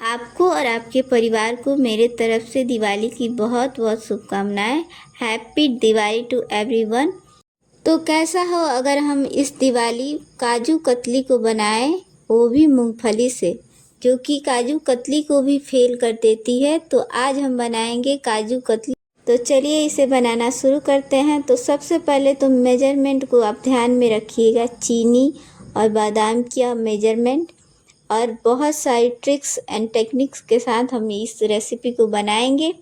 आपको और आपके परिवार को मेरे तरफ से दिवाली की बहुत बहुत शुभकामनाएं। Happy Diwali to everyone. तो कैसा हो अगर हम इस दिवाली काजू कतली को बनाएं, वो भी मूंगफली से, जो कि काजू कतली को भी फेल कर देती है। तो आज हम बनाएंगे काजू कतली। तो चलिए इसे बनाना शुरू करते हैं। तो सबसे पहले तो मेजरमेंट को आप ध्यान में रखिएगा, चीनी और बादाम का मेजरमेंट। और बहुत सारी ट्रिक्स एंड टेक्निक्स के साथ हम इस रेसिपी को बनाएंगे।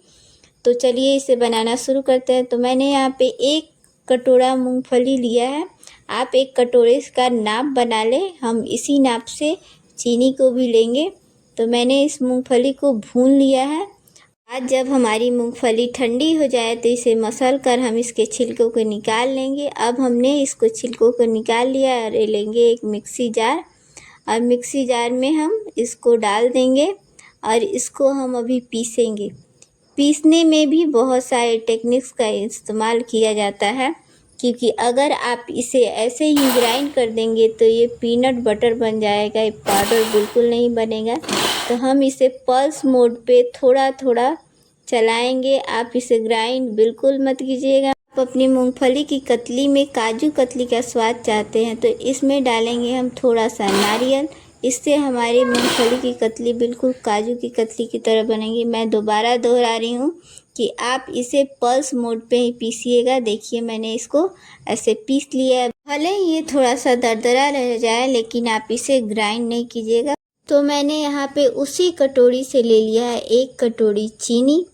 तो चलिए इसे बनाना शुरू करते हैं। तो मैंने यहाँ पे 1 कटोरा मूंगफली लिया है। आप 1 कटोरे का नाप बना लें, हम इसी नाप से चीनी को भी लेंगे। तो मैंने इस मूंगफली को भून लिया है। आज जब हमारी मूंगफली ठंडी हो जाए तो इसे मसल कर हम इसके छिलकों को निकाल लेंगे। अब हमने इसको छिलकों को निकाल लिया और लेंगे एक मिक्सी जार। और मिक्सी जार में हम इसको डाल देंगे और इसको हम अभी पीसेंगे। पीसने में भी बहुत सारे टेक्निक्स का इस्तेमाल किया जाता है, क्योंकि अगर आप इसे ऐसे ही ग्राइंड कर देंगे तो ये पीनट बटर बन जाएगा, ये पाउडर बिल्कुल नहीं बनेगा। तो हम इसे पल्स मोड पे थोड़ा थोड़ा चलाएंगे। आप इसे ग्राइंड बिल्कुल मत कीजिएगा। आप अपनी मूंगफली की कतली में काजू कतली का स्वाद चाहते हैं तो इसमें डालेंगे हम थोड़ा सा नारियल। इससे हमारी मूंगफली की कतली बिल्कुल काजू की कतली की तरह बनेगी। मैं दोबारा दोहरा रही हूँ कि आप इसे पल्स मोड पे ही पीसिएगा। देखिए मैंने इसको ऐसे पीस लिया है। भले ये थोड़ा सा दरदरा रह जाए लेकिन आप इसे ग्राइंड नहीं कीजिएगा। तो मैंने यहाँ पे उसी कटोरी से ले लिया है 1 कटोरी चीनी।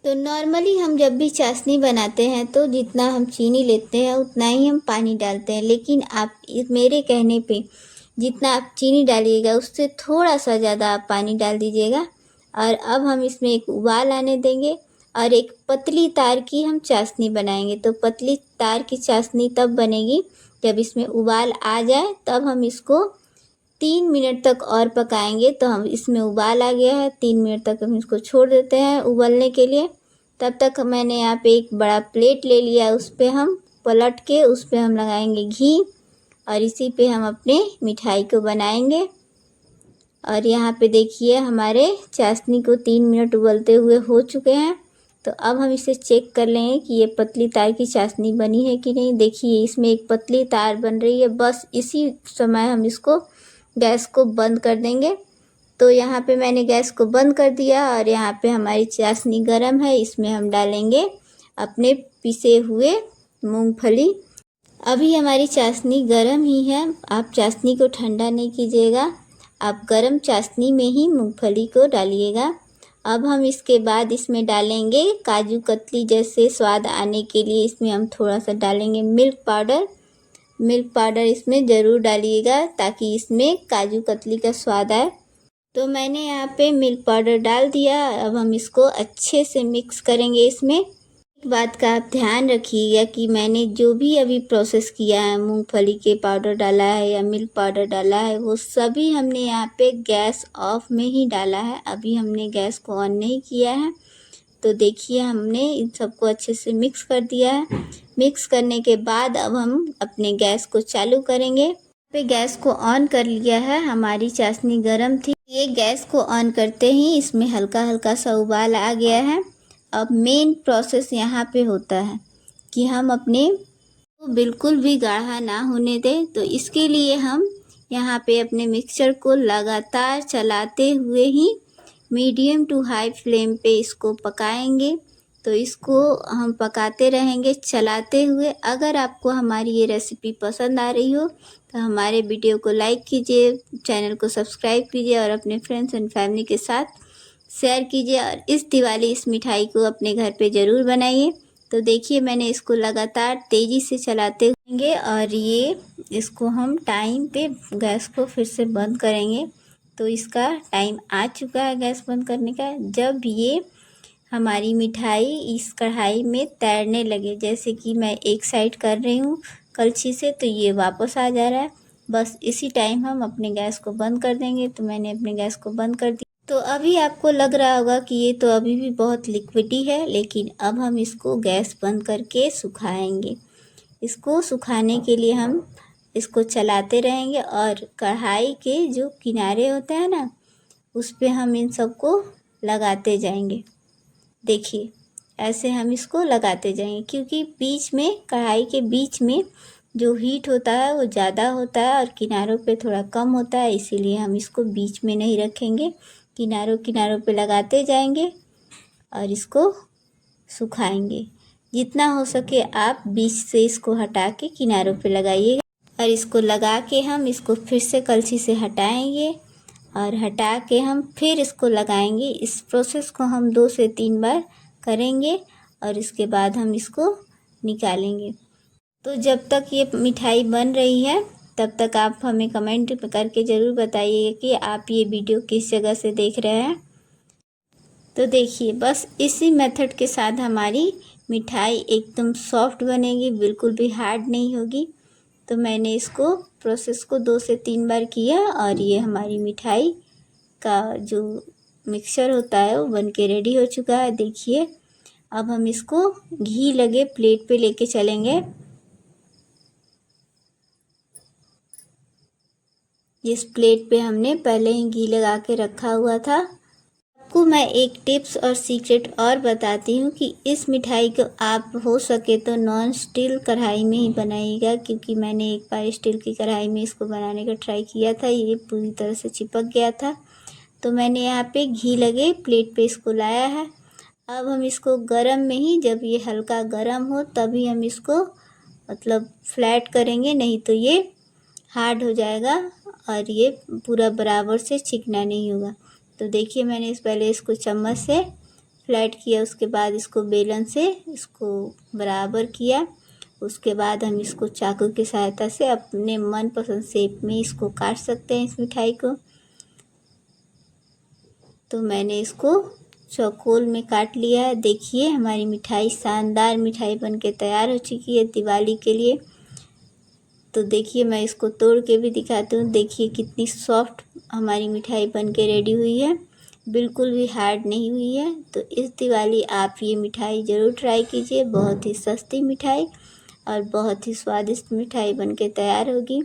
तो नॉर्मली हम जब भी चाशनी बनाते हैं तो जितना हम चीनी लेते हैं उतना ही हम पानी डालते हैं, लेकिन आप मेरे कहने पे जितना आप चीनी डालिएगा उससे थोड़ा सा ज़्यादा आप पानी डाल दीजिएगा। और अब हम इसमें एक उबाल आने देंगे और एक पतली तार की हम चाशनी बनाएंगे। तो पतली तार की चाशनी तब बनेगी जब इसमें उबाल आ जाए, तब हम इसको 3 मिनट तक और पकाएंगे। तो हम इसमें उबाल आ गया है, 3 मिनट तक हम इसको छोड़ देते हैं उबलने के लिए। तब तक मैंने यहाँ पे एक बड़ा प्लेट ले लिया, उस पर हम पलट के उस पर हम लगाएंगे घी और इसी पे हम अपने मिठाई को बनाएंगे। और यहाँ पे देखिए हमारे चाशनी को 3 मिनट उबलते हुए हो चुके हैं। तो अब हम इसे चेक कर लेंगे कि ये पतली तार की चाशनी बनी है कि नहीं। देखिए इसमें एक पतली तार बन रही है। बस इसी समय हम इसको गैस को बंद कर देंगे। तो यहाँ पे मैंने गैस को बंद कर दिया और यहाँ पे हमारी चाशनी गरम है। इसमें हम डालेंगे अपने पिसे हुए मूंगफली। अभी हमारी चाशनी गरम ही है, आप चाशनी को ठंडा नहीं कीजिएगा, आप गरम चाशनी में ही मूंगफली को डालिएगा। अब हम इसके बाद इसमें डालेंगे काजू कतली जैसे स्वाद आने के लिए इसमें हम थोड़ा सा डालेंगे मिल्क पाउडर। मिल्क पाउडर इसमें ज़रूर डालिएगा ताकि इसमें काजू कतली का स्वाद आए। तो मैंने यहाँ पे मिल्क पाउडर डाल दिया। अब हम इसको अच्छे से मिक्स करेंगे। इसमें एक बात का आप ध्यान रखिएगा कि मैंने जो भी अभी प्रोसेस किया है, मूंगफली के पाउडर डाला है या मिल्क पाउडर डाला है, वो सभी हमने यहाँ पे गैस ऑफ में ही डाला है। अभी हमने गैस को ऑन नहीं किया है। तो देखिए हमने इन सबको अच्छे से मिक्स कर दिया है। मिक्स करने के बाद अब हम अपने गैस को चालू करेंगे। पे गैस को ऑन कर लिया है, हमारी चाशनी गरम थी। ये गैस को ऑन करते ही इसमें हल्का हल्का सा उबाल आ गया है। अब मेन प्रोसेस यहाँ पे होता है कि हम अपने को बिल्कुल भी गाढ़ा ना होने दें। तो इसके लिए हम यहाँ पे अपने मिक्सचर को लगातार चलाते हुए ही मीडियम टू हाई फ्लेम पे इसको पकाएंगे। तो इसको हम पकाते रहेंगे चलाते हुए। अगर आपको हमारी ये रेसिपी पसंद आ रही हो तो हमारे वीडियो को लाइक कीजिए, चैनल को सब्सक्राइब कीजिए और अपने फ्रेंड्स एंड फैमिली के साथ शेयर कीजिए। और इस दिवाली इस मिठाई को अपने घर पे ज़रूर बनाइए। तो देखिए मैंने इसको लगातार तेज़ी से चलाते रहेंगे और ये इसको हम टाइम पे गैस को फिर से बंद करेंगे। तो इसका टाइम आ चुका है गैस बंद करने का। जब ये हमारी मिठाई इस कढ़ाई में तैरने लगे, जैसे कि मैं एक साइड कर रही हूँ कलछी से, तो ये वापस आ जा रहा है, बस इसी टाइम हम अपने गैस को बंद कर देंगे। तो मैंने अपने गैस को बंद कर दिया। तो अभी आपको लग रहा होगा कि ये तो अभी भी बहुत लिक्विडी है, लेकिन अब हम इसको गैस बंद करके सुखाएंगे। इसको सुखाने के लिए हम इसको चलाते रहेंगे और कढ़ाई के जो किनारे होते हैं ना, उस पे हम इन सबको लगाते जाएंगे। देखिए ऐसे हम इसको लगाते जाएंगे, क्योंकि बीच में कढ़ाई के बीच में जो हीट होता है वो ज़्यादा होता है और किनारों पे थोड़ा कम होता है, इसीलिए हम इसको बीच में नहीं रखेंगे। किनारों किनारों पे लगाते जाएंगे और इसको सुखाएंगे। जितना हो सके आप बीच से इसको हटा के किनारों पे लगाइएगा और इसको लगा के हम इसको फिर से कलछी से हटाएंगे और हटा के हम फिर इसको लगाएंगे। इस प्रोसेस को हम 2 से 3 बार करेंगे और इसके बाद हम इसको निकालेंगे। तो जब तक ये मिठाई बन रही है तब तक आप हमें कमेंट करके ज़रूर बताइएगा कि आप ये वीडियो किस जगह से देख रहे हैं। तो देखिए बस इसी मेथड के साथ हमारी मिठाई एकदम सॉफ्ट बनेगी, बिल्कुल भी हार्ड नहीं होगी। तो मैंने इसको प्रोसेस को 2 से 3 बार किया और ये हमारी मिठाई का जो मिक्सचर होता है वो बन के रेडी हो चुका है। देखिए अब हम इसको घी लगे प्लेट पे लेके चलेंगे। जिस प्लेट पे हमने पहले ही घी लगा के रखा हुआ था। आपको मैं एक टिप्स और सीक्रेट और बताती हूँ कि इस मिठाई को आप हो सके तो नॉन स्टिल कढ़ाई में ही बनाइएगा, क्योंकि मैंने एक बार स्टील की कढ़ाई में इसको बनाने का ट्राई किया था, ये पूरी तरह से चिपक गया था। तो मैंने यहाँ पे घी लगे प्लेट पे इसको लाया है। अब हम इसको गरम में ही, जब ये हल्का गरम हो तभी हम इसको मतलब फ्लैट करेंगे, नहीं तो ये हार्ड हो जाएगा और ये पूरा बराबर से चिकना नहीं होगा। तो देखिए मैंने पहले इसको चम्मच से फ्लैट किया, उसके बाद इसको बेलन से इसको बराबर किया। उसके बाद हम इसको चाकू की सहायता से अपने मनपसंद शेप में इसको काट सकते हैं इस मिठाई को। तो मैंने इसको चौकोर में काट लिया है। देखिए हमारी मिठाई शानदार मिठाई बनके तैयार हो चुकी है दिवाली के लिए। तो देखिए मैं इसको तोड़ के भी दिखाती हूँ। देखिए कितनी सॉफ्ट हमारी मिठाई बनके रेडी हुई है, बिल्कुल भी हार्ड नहीं हुई है। तो इस दिवाली आप ये मिठाई ज़रूर ट्राई कीजिए। बहुत ही सस्ती मिठाई और बहुत ही स्वादिष्ट मिठाई बनके तैयार होगी।